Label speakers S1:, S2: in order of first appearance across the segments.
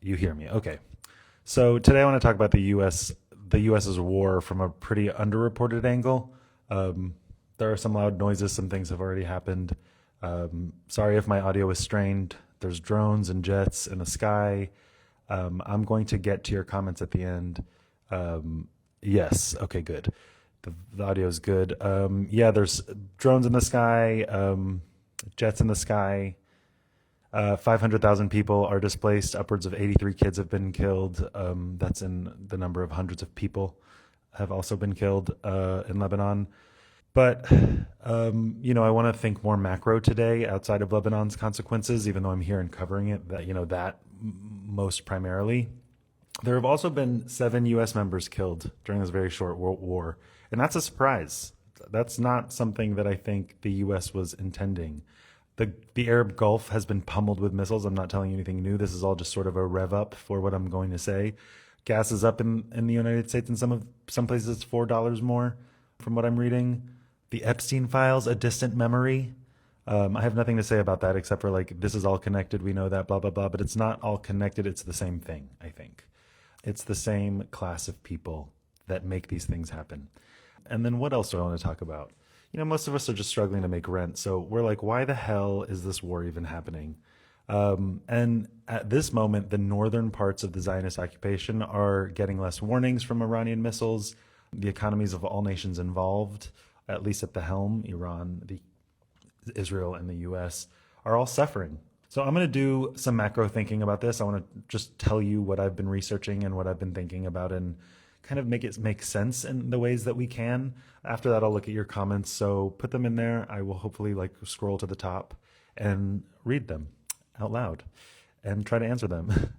S1: You hear me. Okay. So today I want to talk about the US's war from a pretty underreported angle. Um, there are some loud noises, some things have already happened. Sorry if my audio is strained. There's drones and jets in the sky. I'm going to get to your comments at the end. Yes. Okay, good. The audio is good. Yeah, there's drones in the sky, jets in the sky. 500,000 people are displaced. Upwards of 83 kids have been killed. That's in the number of hundreds of people have also been killed in Lebanon. But, I want to think more macro today outside of Lebanon's consequences, even though I'm here and covering it, most primarily. There have also been 7 U.S. members killed during this very short war. And that's a surprise. That's not something that I think the U.S. was intending. The Arab Gulf has been pummeled with missiles. I'm not telling you anything new. This is all just sort of a rev up for what I'm going to say. Gas is up in the United States. In some places it's $4 more from what I'm reading. The Epstein files, a distant memory. I have nothing to say about that except for this is all connected. We know that, blah, blah, blah. But it's not all connected. It's the same thing, I think. It's the same class of people that make these things happen. And then what else do I want to talk about? Most of us are just struggling to make rent. So we're like, why the hell is this war even happening? And at this moment, the northern parts of the Zionist occupation are getting less warnings from Iranian missiles. The economies of all nations involved, at least at the helm, Iran, Israel, and the US, are all suffering. So I'm going to do some macro thinking about this. I want to just tell you what I've been researching and what I've been thinking about and kind of make it make sense in the ways that we can. After that, I'll look at your comments. So put them in there. I will hopefully scroll to the top and read them out loud and try to answer them.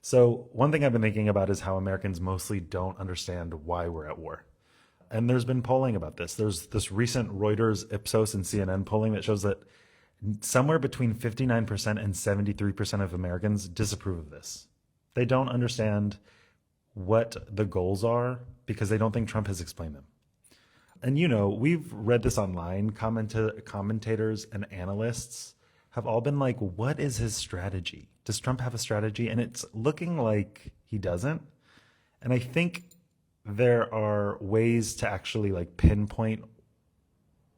S1: So one thing I've been thinking about is how Americans mostly don't understand why we're at war. And there's been polling about this. There's this recent Reuters, Ipsos, and CNN polling that shows that somewhere between 59% and 73% of Americans disapprove of this. They don't understand what the goals are because they don't think Trump has explained them. And we've read this online. Commentators and analysts have all been like, what is his strategy? Does Trump have a strategy? And it's looking like he doesn't. And I think there are ways to actually pinpoint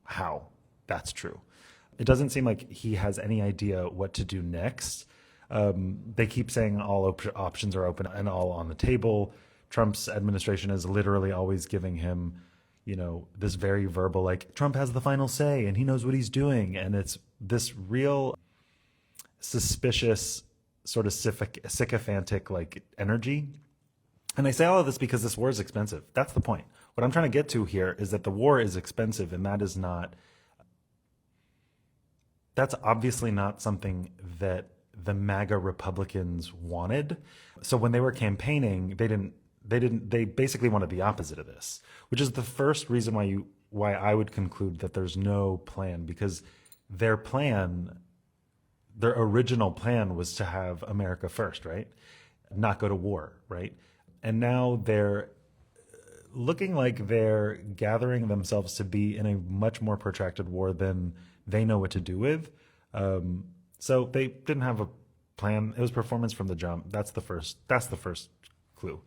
S1: how that's true. It doesn't seem like he has any idea what to do next. They keep saying all options are open and all on the table. Trump's administration is literally always giving him, this very verbal, Trump has the final say and he knows what he's doing. And it's this real suspicious, sort of sycophantic energy. And I say all of this because this war is expensive. That's the point. What I'm trying to get to here is that the war is expensive, and that's obviously not something that the MAGA Republicans wanted. So when they were campaigning, they basically wanted the opposite of this, which is the first reason why I would conclude that there's no plan, because their original plan was to have America first, right? Not go to war, right? And now they're looking like they're gathering themselves to be in a much more protracted war than they know what to do with. So they didn't have a plan. It was performance from the jump. That's the first clue.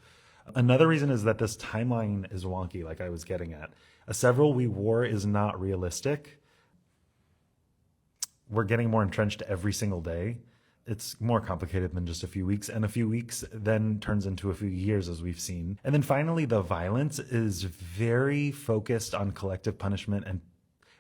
S1: Another reason is that this timeline is wonky, like I was getting at. A several-week war is not realistic. We're getting more entrenched every single day. It's more complicated than just a few weeks, and a few weeks then turns into a few years, as we've seen. And then finally, the violence is very focused on collective punishment,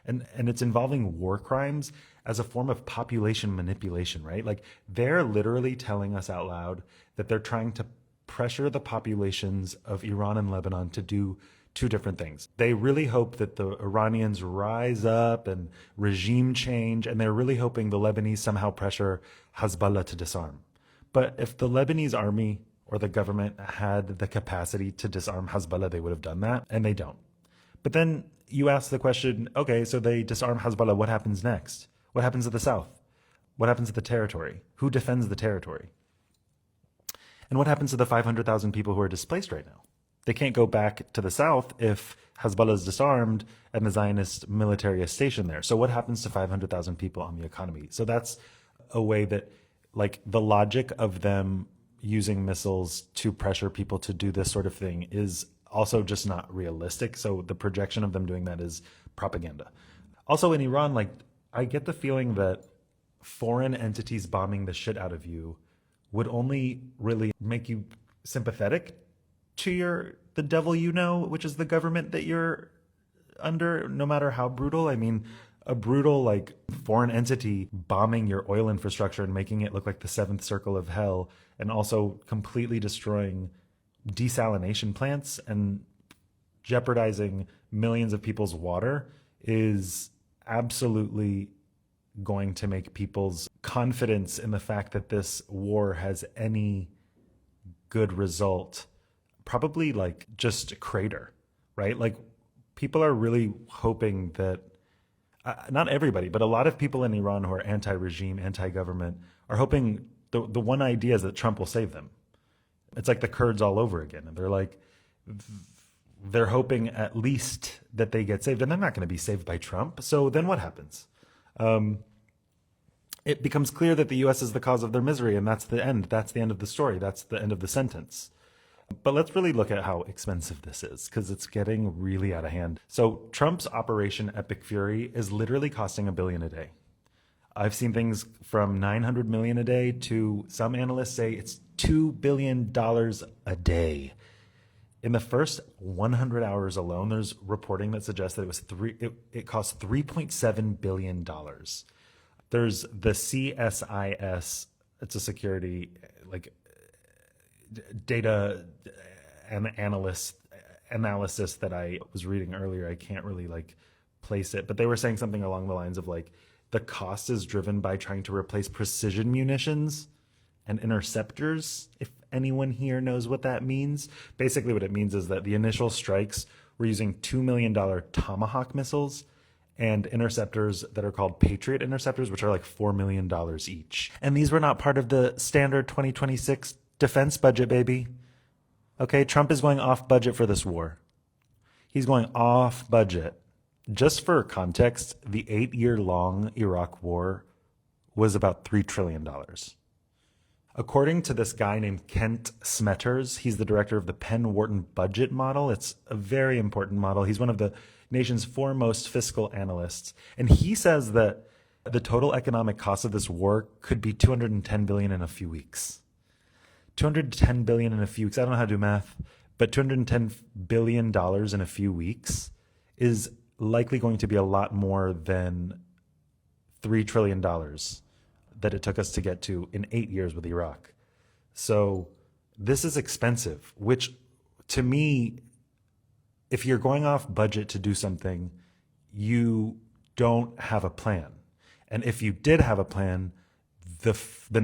S1: and it's involving war crimes as a form of population manipulation, right? They're literally telling us out loud that they're trying to pressure the populations of Iran and Lebanon to do two different things. They really hope that the Iranians rise up and regime change, and they're really hoping the Lebanese somehow pressure Hezbollah to disarm. But if the Lebanese army or the government had the capacity to disarm Hezbollah, they would have done that, and they don't. But then you ask the question, okay, so they disarm Hezbollah, what happens next? What happens to the south? What happens to the territory? Who defends the territory? And what happens to the 500,000 people who are displaced right now? They can't go back to the south if Hezbollah is disarmed and the Zionist military is stationed there. So what happens to 500,000 people on the economy? So that's a way that, the logic of them, using missiles to pressure people to do this sort of thing is also just not realistic. So the projection of them doing that is propaganda. Also in Iran, like, I get the feeling that foreign entities bombing the shit out of you would only really make you sympathetic to the devil you know, which is the government that you're under, no matter how brutal. I mean, a brutal, like, foreign entity bombing your oil infrastructure and making it look like the seventh circle of hell, and also completely destroying desalination plants and jeopardizing millions of people's water is absolutely going to make people's confidence in the fact that this war has any good result probably, like, just crater, right? Like, people are really hoping that not everybody, but a lot of people in Iran who are anti-regime, anti-government are hoping the one idea is that Trump will save them. It's like the Kurds all over again. And they're hoping at least that they get saved, and they're not going to be saved by Trump. So then what happens? It becomes clear that the U.S. is the cause of their misery, and that's the end. That's the end of the story. That's the end of the sentence. But let's really look at how expensive this is, because it's getting really out of hand. So Trump's Operation Epic Fury is literally costing $1 billion a day. I've seen things from $900 million a day to some analysts say it's $2 billion a day. In the first 100 hours alone, there's reporting that suggests that it cost $3.7 billion. There's the CSIS, it's a security, like, data and analysis that I was reading earlier. I can't really, like, place it, but they were saying something along the lines of, like, the cost is driven by trying to replace precision munitions and interceptors, if anyone here knows what that means. Basically what it means is that the initial strikes were using $2 million Tomahawk missiles and interceptors that are called Patriot interceptors, which are like $4 million each. And these were not part of the standard 2026 defense budget, baby. Okay, Trump is going off budget for this war. He's going off budget. Just for context, the 8-year-long Iraq war was about $3 trillion. According to this guy named Kent Smetters, he's the director of the Penn Wharton budget model. It's a very important model. He's one of the nation's foremost fiscal analysts. And he says that the total economic cost of this war could be $210 billion in a few weeks. $210 billion in a few weeks. I don't know how to do math, but $210 billion in a few weeks is likely going to be a lot more than $3 trillion that it took us to get to in 8 years with Iraq. So this is expensive, which to me, if you're going off budget to do something, you don't have a plan. And if you did have a plan, the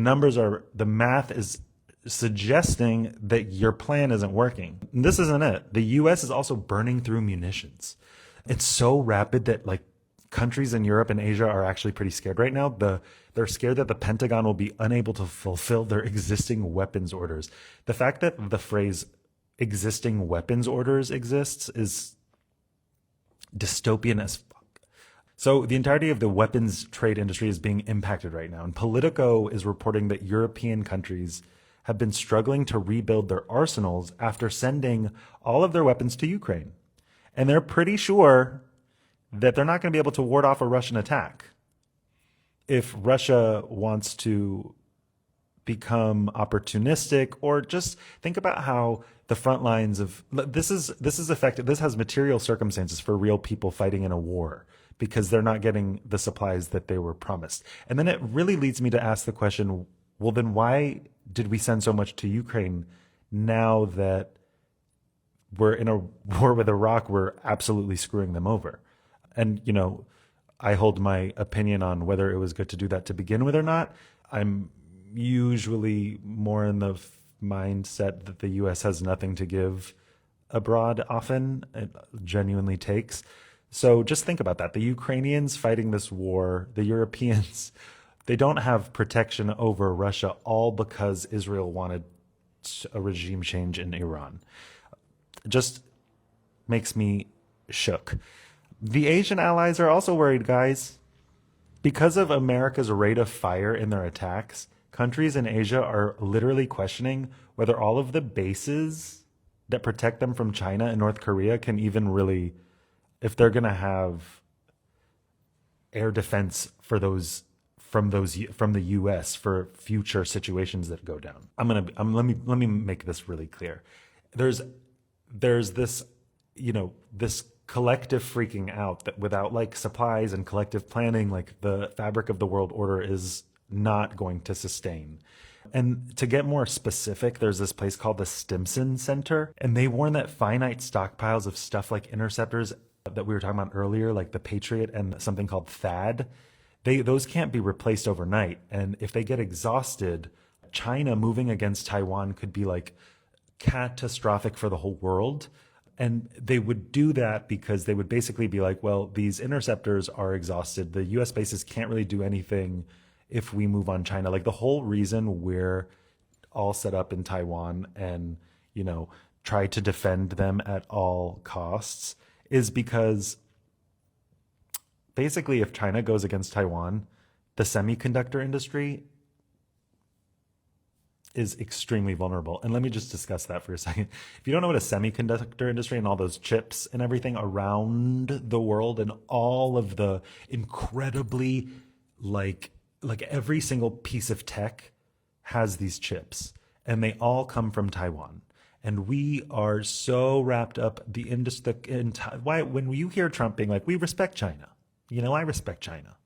S1: math is suggesting that your plan isn't working. And this isn't it. The U.S. is also burning through munitions. It's so rapid that, like, countries in Europe and Asia are actually pretty scared right now. They're scared that the Pentagon will be unable to fulfill their existing weapons orders. The fact that the phrase existing weapons orders exists is dystopian as fuck. So the entirety of the weapons trade industry is being impacted right now. And Politico is reporting that European countries have been struggling to rebuild their arsenals after sending all of their weapons to Ukraine. And they're pretty sure that they're not going to be able to ward off a Russian attack. If Russia wants to become opportunistic, or just think about how the front lines of this is affected. This has material circumstances for real people fighting in a war because they're not getting the supplies that they were promised. And then it really leads me to ask the question, well, then why did we send so much to Ukraine now that we're in a war with Iraq? We're absolutely screwing them over. And, you know, I hold my opinion on whether it was good to do that to begin with or not. I'm usually more in the mindset that the U.S. has nothing to give abroad often. It genuinely takes. So just think about that. The Ukrainians fighting this war, the Europeans, they don't have protection over Russia, all because Israel wanted a regime change in Iran. It just makes me shook. The Asian allies are also worried, guys. Because of America's rate of fire in their attacks, countries in Asia are literally questioning whether all of the bases that protect them from China and North Korea can even really, if they're going to have air defense for those from the U.S. for future situations that go down. Let me make this really clear. There's this, this collective freaking out that without like supplies and collective planning, like the fabric of the world order is not going to sustain. And to get more specific, there's this place called the Stimson Center, and they warn that finite stockpiles of stuff like interceptors that we were talking about earlier, like the Patriot and something called THAAD, those can't be replaced overnight. And if they get exhausted, China moving against Taiwan could be like catastrophic for the whole world. And they would do that because they would basically be like, well, these interceptors are exhausted. The US bases can't really do anything if we move on China. Like the whole reason we're all set up in Taiwan and, try to defend them at all costs is because basically if China goes against Taiwan, the semiconductor industry is extremely vulnerable. And let me just discuss that for a second. If you don't know what a semiconductor industry and all those chips and everything around the world and all of the incredibly like every single piece of tech has these chips and they all come from Taiwan. And we are so wrapped up why when you hear Trump being like, we respect China, I respect China.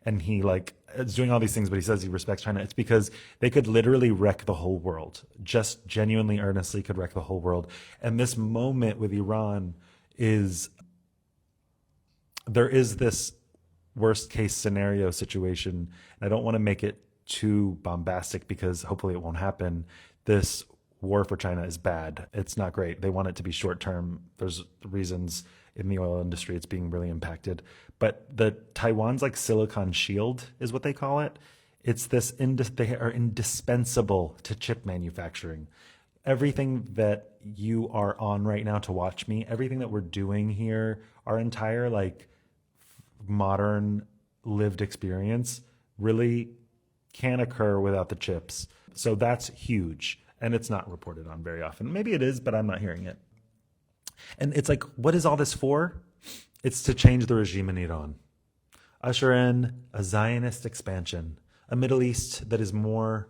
S1: And he is doing all these things, but he says he respects China. It's because they could literally wreck the whole world, just genuinely, earnestly could wreck the whole world. And this moment with Iran there is this worst case scenario situation. And I don't want to make it too bombastic because hopefully it won't happen. This war for China is bad. It's not great. They want it to be short term. There's reasons in the oil industry it's being really impacted. But the Taiwan's like silicon shield is what they call it. It's this, they are indispensable to chip manufacturing. Everything that you are on right now to watch me, everything that we're doing here, our entire modern lived experience really can't occur without the chips. So that's huge. And it's not reported on very often. Maybe it is, but I'm not hearing it. And it's like, what is all this for? It's to change the regime in Iran. Usher in a Zionist expansion, a Middle East that is more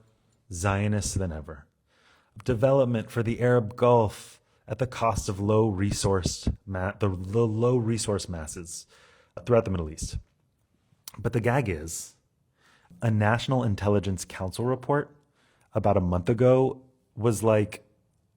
S1: Zionist than ever. Development for the Arab Gulf at the cost of low resource masses throughout the Middle East. But the gag is, a National Intelligence Council report about a month ago was like,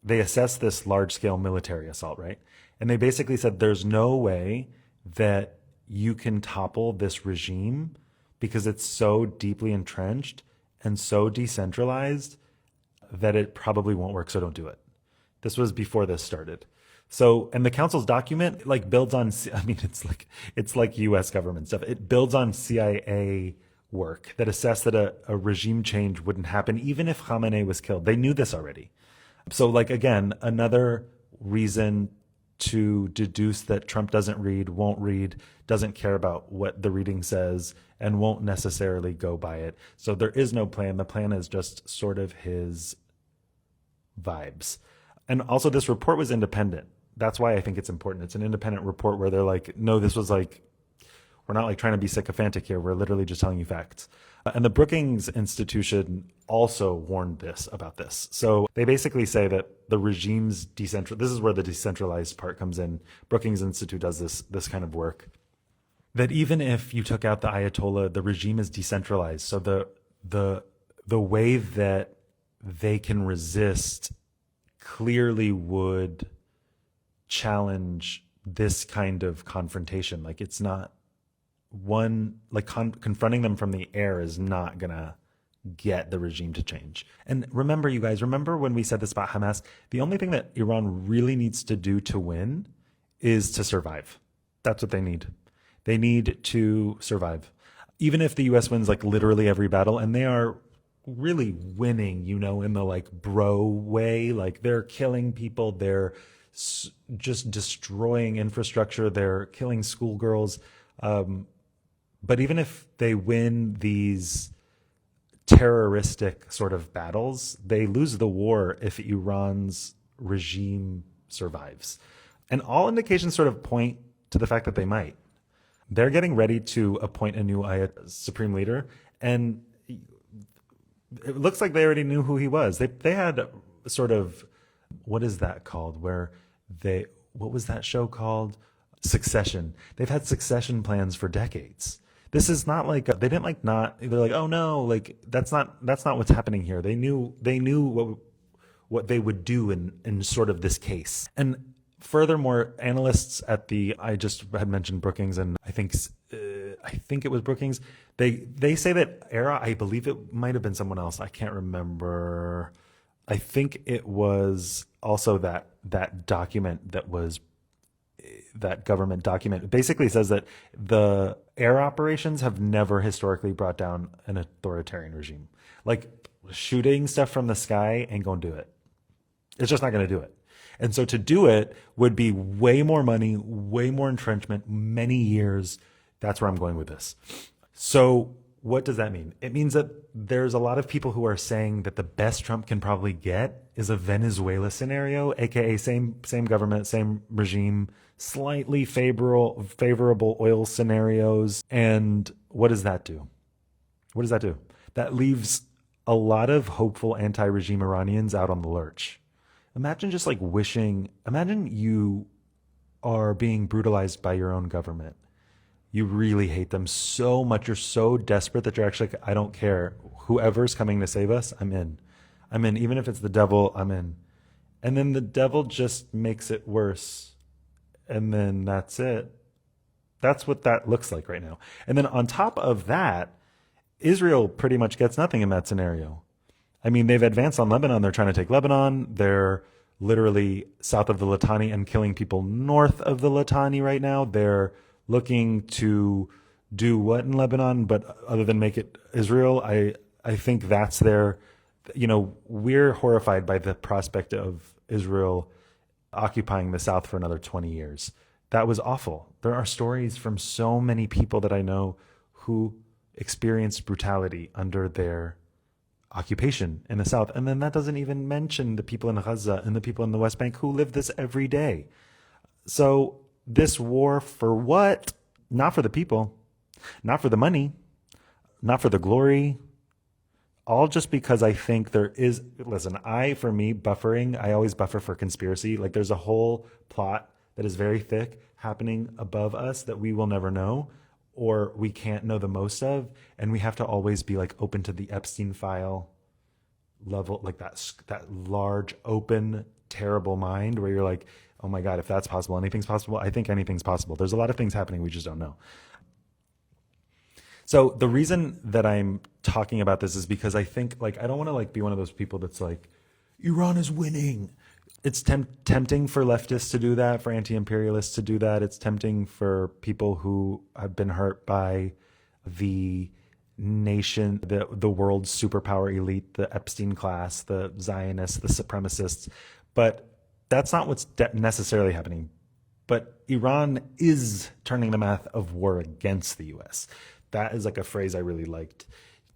S1: they assessed this large-scale military assault, right? And they basically said there's no way that you can topple this regime because it's so deeply entrenched and so decentralized that it probably won't work, so don't do it. This was before this started. So, and the council's document builds on, it's like US government stuff. It builds on CIA work that assessed that a regime change wouldn't happen even if Khamenei was killed. They knew this already. So again, another reason to deduce that Trump doesn't read, won't read, doesn't care about what the reading says, and won't necessarily go by it. So there is no plan. The plan is just sort of his vibes. And also this report was independent. That's why I think it's important. It's an independent report where they're like, no, this was we're not trying to be sycophantic here. We're literally just telling you facts. And the Brookings Institution also warned about this. So they basically say that the regime's this is where the decentralized part comes in. Brookings Institute does this kind of work. That even if you took out the Ayatollah, the regime is decentralized. So the way that they can resist clearly would challenge this kind of confrontation. It's not confronting them from the air is not gonna get the regime to change. And remember, you guys, when we said this about Hamas, the only thing that Iran really needs to do to win is to survive. That's what they need. They need to survive. Even if the US wins literally every battle, and they are really winning, in the bro way, they're killing people, they're just destroying infrastructure, they're killing schoolgirls. But even if they win these terroristic sort of battles, they lose the war if Iran's regime survives. And all indications sort of point to the fact that they might. They're getting ready to appoint a new supreme leader, and it looks like they already knew who he was. They had sort of, what is that called? What was that show called? Succession. They've had succession plans for decades. This is not like they didn't like not. They're like, oh no, like that's not what's happening here. They knew what they would do in sort of this case. And furthermore, analysts at I just had mentioned Brookings, and I think it was Brookings. They say that ERA, I believe it might have been someone else. I can't remember. I think it was also that document that government document basically says that the air operations have never historically brought down an authoritarian regime. Like shooting stuff from the sky ain't gonna do it. It's just not gonna do it. And so to do it would be way more money, way more entrenchment, many years. That's where I'm going with this. So what does that mean? It means that there's a lot of people who are saying that the best Trump can probably get is a Venezuela scenario, aka same government, same regime, slightly favorable oil scenarios. And what does that do? What does that do? That leaves a lot of hopeful anti-regime Iranians out on the lurch. Imagine just like imagine you are being brutalized by your own government. You really hate them so much. You're so desperate that you're actually like, I don't care. Whoever's coming to save us, I'm in. I'm in. Even if it's the devil, I'm in. And then the devil just makes it worse. And then that's it. That's what that looks like right now. And then on top of that, Israel pretty much gets nothing in that scenario. I mean, they've advanced on Lebanon. They're trying to take Lebanon. They're literally south of the Litani and killing people north of the Litani right now. They're looking to do what in Lebanon, but other than make it Israel, I think that's their, we're horrified by the prospect of Israel occupying the South for another 20 years. That was awful. There are stories from so many people that I know who experienced brutality under their occupation in the South. And then that doesn't even mention the people in Gaza and the people in the West Bank who live this every day. So this war for what? Not for the people, not for the money, not for the glory, all just because I think there is, listen, for me, buffering, I always buffer for conspiracy. Like there's a whole plot that is very thick happening above us that we will never know, or we can't know the most of. And we have to always be like open to the Epstein file level, like that large, open, terrible mind where you're like, oh my God, if that's possible, anything's possible. I think anything's possible. There's a lot of things happening. We just don't know. So the reason that I'm talking about this is because I think I don't want to be one of those people that's like, Iran is winning. It's tempting for leftists to do that, for anti-imperialists to do that. It's tempting for people who have been hurt by the nation, the world's superpower elite, the Epstein class, the Zionists, the supremacists. But that's not what's necessarily happening. But Iran is turning the math of war against the U.S. That is a phrase I really liked.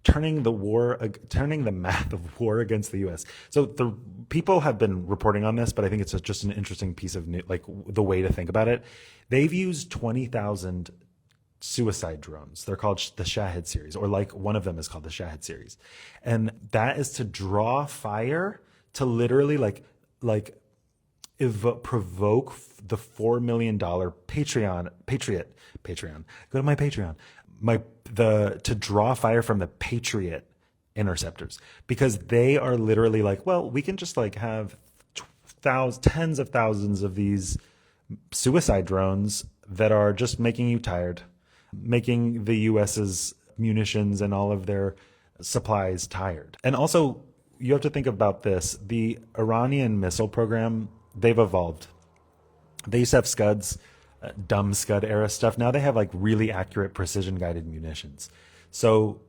S1: Turning the math of war against the U.S. So the people have been reporting on this, but I think it's just an interesting piece of news, the way to think about it. They've used 20,000 suicide drones. They're called the Shahid series, or one of them is called the Shahid series. And that is to draw fire to literally provoke the $4 million Patreon. Go to my Patreon. To draw fire from the Patriot interceptors, because they are literally we can just have tens of thousands of these suicide drones that are just making you tired, making the US's munitions and all of their supplies tired. And also, you have to think about this. The Iranian missile program, they've evolved. They used to have Scuds, dumb Scud era stuff. Now they have really accurate precision guided munitions. So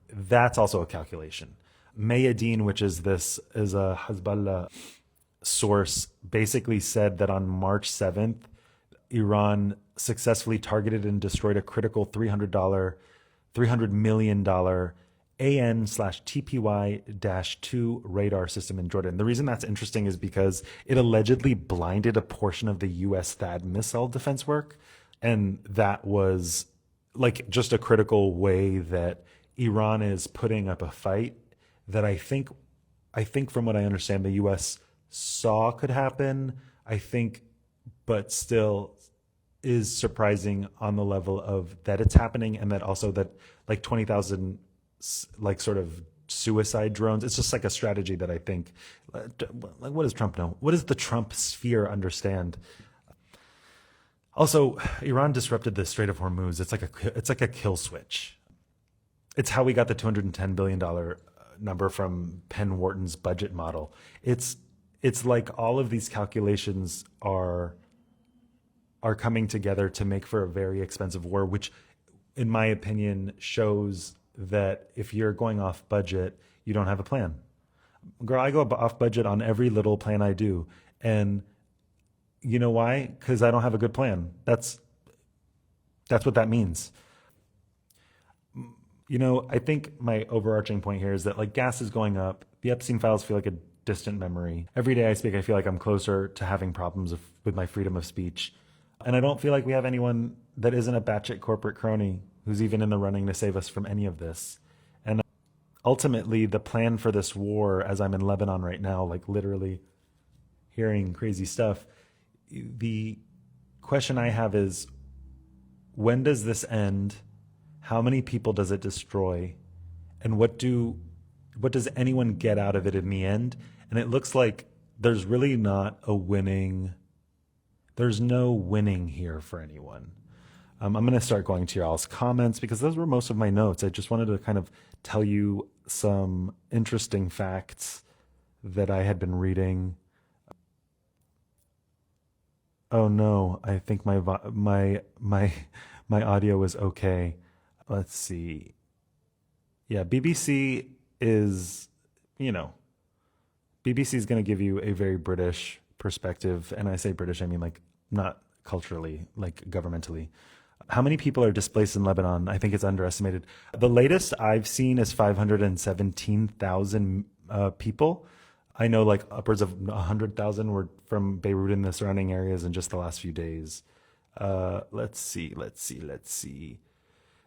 S1: that's also a calculation. Mayadeen, which is a Hezbollah source, basically said that on March 7th, Iran successfully targeted and destroyed a critical $300 million AN/TPY-2 radar system in Jordan. The reason that's interesting is because it allegedly blinded a portion of the US THAAD missile defense work. And that was like just a critical way that Iran is putting up a fight that I think from what I understand, the US saw could happen. I think, but still is surprising on the level of that it's happening, and that also that like 20,000 like sort of suicide drones. It's just like a strategy that I think, like, what does Trump know? What does the Trump sphere understand? Also, Iran disrupted the Strait of Hormuz. It's like a kill switch. It's how we got the $210 billion number from Penn Wharton's budget model. It's like all of these calculations are coming together to make for a very expensive war, which, in my opinion, shows that if you're going off budget, you don't have a plan. Girl, I go off budget on every little plan I do, and you know why? Because I don't have a good plan. That's what that means. I think my overarching point here is that like gas is going up. The Epstein files feel like a distant memory. Every day I speak, I feel like I'm closer to having problems with my freedom of speech. And I don't feel like we have anyone that isn't a batshit corporate crony who's even in the running to save us from any of this. And ultimately, the plan for this war, as I'm in Lebanon right now, like literally hearing crazy stuff, the question I have is, when does this end? How many people does it destroy? And what does anyone get out of it in the end? And it looks like there's really not a winning. There's no winning here for anyone. I'm going to start going to your all's comments because those were most of my notes. I just wanted to kind of tell you some interesting facts that I had been reading. Oh no, I think my audio is okay. Let's see. Yeah, BBC is, you know, BBC is going to give you a very British perspective. And I say British, I mean like not culturally, like governmentally. How many people are displaced in Lebanon? I think it's underestimated. The latest I've seen is 517,000 people. I know like upwards of 100,000 were from Beirut and the surrounding areas in just the last few days. Let's see.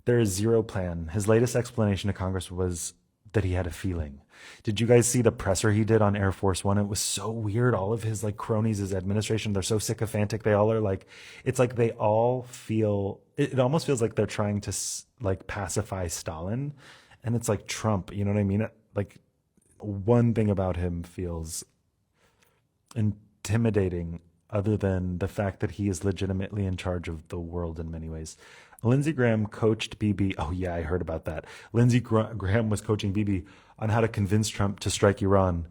S1: There is zero plan. His latest explanation to Congress was that he had a feeling. Did you guys see the presser he did on Air Force One? It was so weird. All of his like cronies, his administration, they're so sycophantic. They all are like, it's like they all feel, it almost feels like they're trying to like pacify Stalin. And it's like Trump, you know what I mean? Like one thing about him feels intimidating other than the fact that he is legitimately in charge of the world in many ways. Lindsey Graham coached Bibi. Oh, yeah, I heard about that. Lindsey Graham was coaching Bibi on how to convince Trump to strike Iran,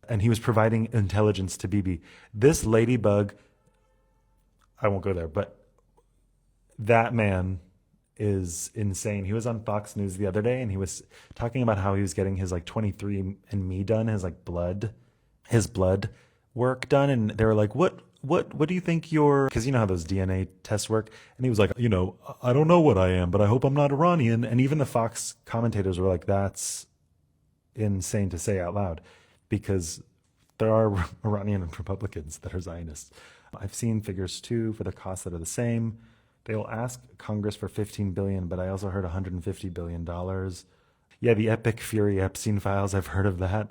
S1: and he was providing intelligence to Bibi. This ladybug, I won't go there, but that man is insane. He was on Fox News the other day, and he was talking about how he was getting his like 23andMe done, his blood work done, and they were like, what do you think you're, because you know how those DNA tests work? And he was like, I don't know what I am, but I hope I'm not Iranian. And even the Fox commentators were like, that's insane to say out loud, because there are Iranian Republicans that are Zionists. I've seen figures too for the costs that are the same. They will ask Congress for $15 billion, but I also heard $150 billion. Yeah, the Epic Fury Epstein files, I've heard of that.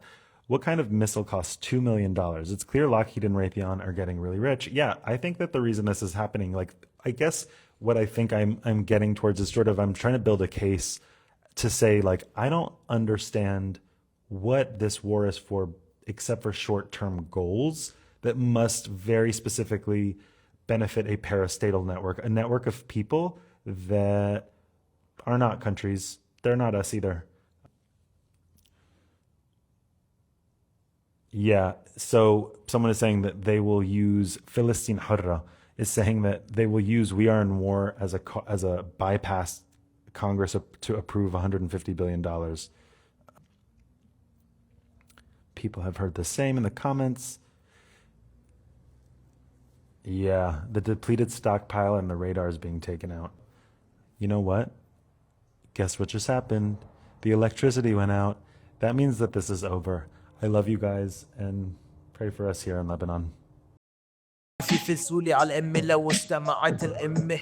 S1: What kind of missile costs $2 million? It's clear Lockheed and Raytheon are getting really rich. Yeah, I think that the reason this is happening, like, I guess what I think I'm getting towards is sort of, I'm trying to build a case to say, like, I don't understand what this war is for except for short-term goals that must very specifically benefit a parastatal network, a network of people that are not countries. They're not us either. Yeah. So someone is saying that they will use Philistine Hurra is saying that they will use "We Are in War" as a bypass Congress to approve $150 billion. People have heard the same in the comments. Yeah, the depleted stockpile and the radar is being taken out. You know what? Guess what just happened? The electricity went out. That means that this is over. I love you guys and pray for us here in Lebanon.
S2: في فسولي على الأم لو استمعت الأم